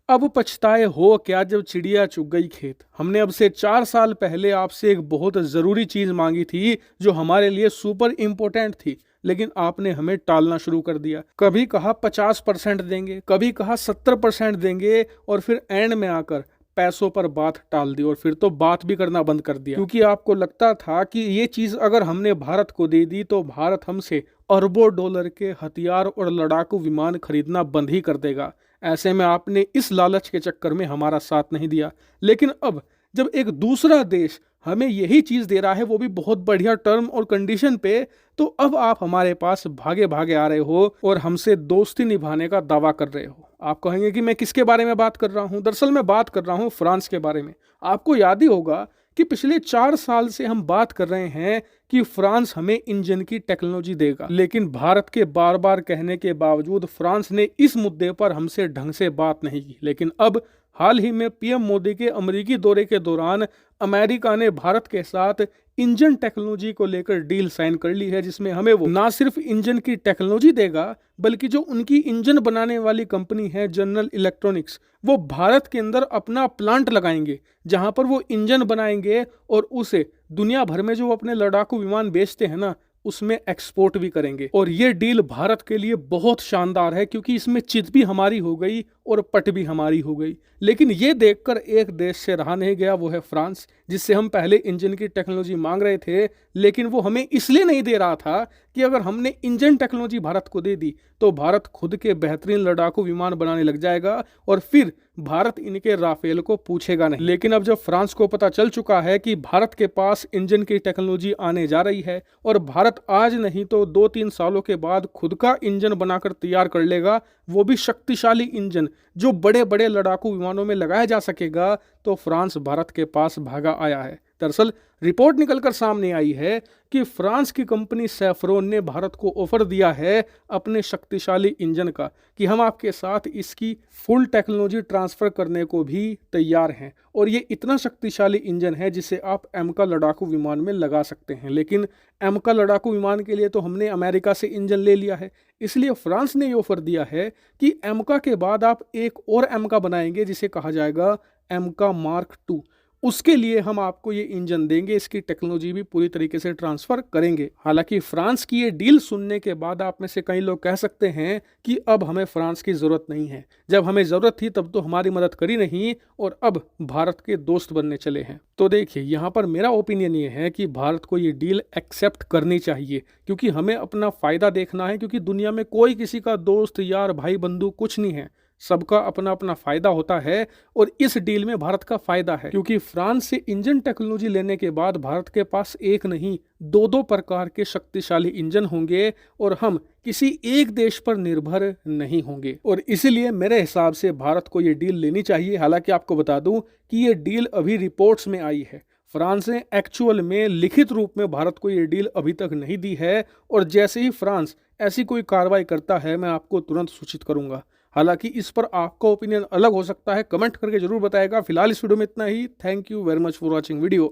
अब पछताए हो क्या जब चिड़िया चुग गई खेत। हमने अब से 4 साल पहले आपसे एक बहुत ज़रूरी चीज़ मांगी थी जो हमारे लिए सुपर इम्पोर्टेंट थी, लेकिन आपने हमें टालना शुरू कर दिया। कभी कहा 50% देंगे, कभी कहा 70% देंगे, और फिर एंड में आकर पैसों पर बात टाल दी और फिर तो बात भी करना बंद कर दिया, क्योंकि आपको लगता था कि ये चीज़ अगर हमने भारत को दे दी तो भारत हमसे अरबों डॉलर के हथियार और लड़ाकू विमान खरीदना बंद ही कर देगा। ऐसे में आपने इस लालच के चक्कर में हमारा साथ नहीं दिया। लेकिन अब जब एक दूसरा देश हमें यही चीज़ दे रहा है, वो भी बहुत बढ़िया टर्म और कंडीशन पे, तो अब आप हमारे पास भागे भागे आ रहे हो और हमसे दोस्ती निभाने का दावा कर रहे हो। आप कहेंगे कि मैं किसके बारे में बात कर रहा हूँ। दरअसल मैं बात कर रहा हूँ फ्रांस के बारे में। आपको याद ही होगा कि पिछले 4 साल से हम बात कर रहे हैं कि फ्रांस हमें इंजन की टेक्नोलॉजी देगा, लेकिन भारत के बार बार कहने के बावजूद फ्रांस ने इस मुद्दे पर हमसे ढंग से बात नहीं की। लेकिन अब हाल ही में पीएम मोदी के अमेरिकी दौरे के दौरान अमेरिका ने भारत के साथ इंजन टेक्नोलॉजी को लेकर डील साइन कर ली है, जिसमें हमें वो ना सिर्फ इंजन की टेक्नोलॉजी देगा, बल्कि जो उनकी इंजन बनाने वाली कंपनी है जनरल इलेक्ट्रॉनिक्स, वो भारत के अंदर अपना प्लांट लगाएंगे, जहां पर वो इंजन बनाएंगे और उसे दुनिया भर में जो अपने लड़ाकू विमान बेचते हैं ना, उसमें एक्सपोर्ट भी करेंगे। और ये डील भारत के लिए बहुत शानदार है, क्योंकि इसमें चित भी हमारी हो गई और पट भी हमारी हो गई। लेकिन ये देखकर एक देश से रहा नहीं गया, वो है फ्रांस, जिससे हम पहले इंजन की टेक्नोलॉजी मांग रहे थे। लेकिन वो हमें इसलिए नहीं दे रहा था कि अगर हमने इंजन टेक्नोलॉजी भारत को दे दी तो भारत खुद के बेहतरीन लड़ाकू विमान बनाने लग जाएगा और फिर भारत इनके राफेल को पूछेगा नहीं। लेकिन अब जब फ्रांस को पता चल चुका है कि भारत के पास इंजन की टेक्नोलॉजी आने जा रही है और भारत आज नहीं तो 2-3 सालों के बाद खुद का इंजन बनाकर तैयार कर लेगा, वो भी शक्तिशाली इंजन जो बड़े बड़े लड़ाकू विमानों में लगाया जा सकेगा, तो फ्रांस भारत के पास भागा आया है। दरअसल रिपोर्ट निकलकर सामने आई है कि फ्रांस की कंपनी सैफ्रोन ने भारत को ऑफर दिया है अपने शक्तिशाली इंजन का, कि हम आपके साथ इसकी फुल टेक्नोलॉजी ट्रांसफर करने को भी तैयार हैं। और ये इतना शक्तिशाली इंजन है जिसे आप एमका लड़ाकू विमान में लगा सकते हैं। लेकिन एमका लड़ाकू विमान के लिए तो हमने अमेरिका से इंजन ले लिया है, इसलिए फ्रांस ने ये ऑफर दिया है कि एमका के बाद आप एक और एमका बनाएंगे जिसे कहा जाएगा एमका मार्क 2। उसके लिए हम आपको ये इंजन देंगे, इसकी टेक्नोलॉजी भी पूरी तरीके से ट्रांसफर करेंगे। हालांकि फ्रांस की ये डील सुनने के बाद आप में से कई लोग कह सकते हैं कि अब हमें फ्रांस की ज़रूरत नहीं है, जब हमें ज़रूरत थी तब तो हमारी मदद करी नहीं और अब भारत के दोस्त बनने चले हैं। तो देखिए, यहाँ पर मेरा ओपिनियन ये है कि भारत को ये डील एक्सेप्ट करनी चाहिए, क्योंकि हमें अपना फ़ायदा देखना है। क्योंकि दुनिया में कोई किसी का दोस्त, यार, भाई, बंधु कुछ नहीं है, सबका अपना अपना फायदा होता है और इस डील में भारत का फायदा है। क्योंकि फ्रांस से इंजन टेक्नोलॉजी लेने के बाद भारत के पास एक नहीं 2-2 प्रकार के शक्तिशाली इंजन होंगे और हम किसी एक देश पर निर्भर नहीं होंगे। और इसीलिए मेरे हिसाब से भारत को ये डील लेनी चाहिए। हालांकि आपको बता दूं कि ये डील अभी रिपोर्ट्स में आई है, फ्रांस ने एक्चुअल में लिखित रूप में भारत को ये डील अभी तक नहीं दी है। और जैसे ही फ्रांस ऐसी कोई कार्रवाई करता है मैं आपको तुरंत सूचित करूंगा। हालांकि इस पर आपका ओपिनियन अलग हो सकता है, कमेंट करके जरूर बताएगा। फिलहाल इस वीडियो में इतना ही। Thank you very much for watching video.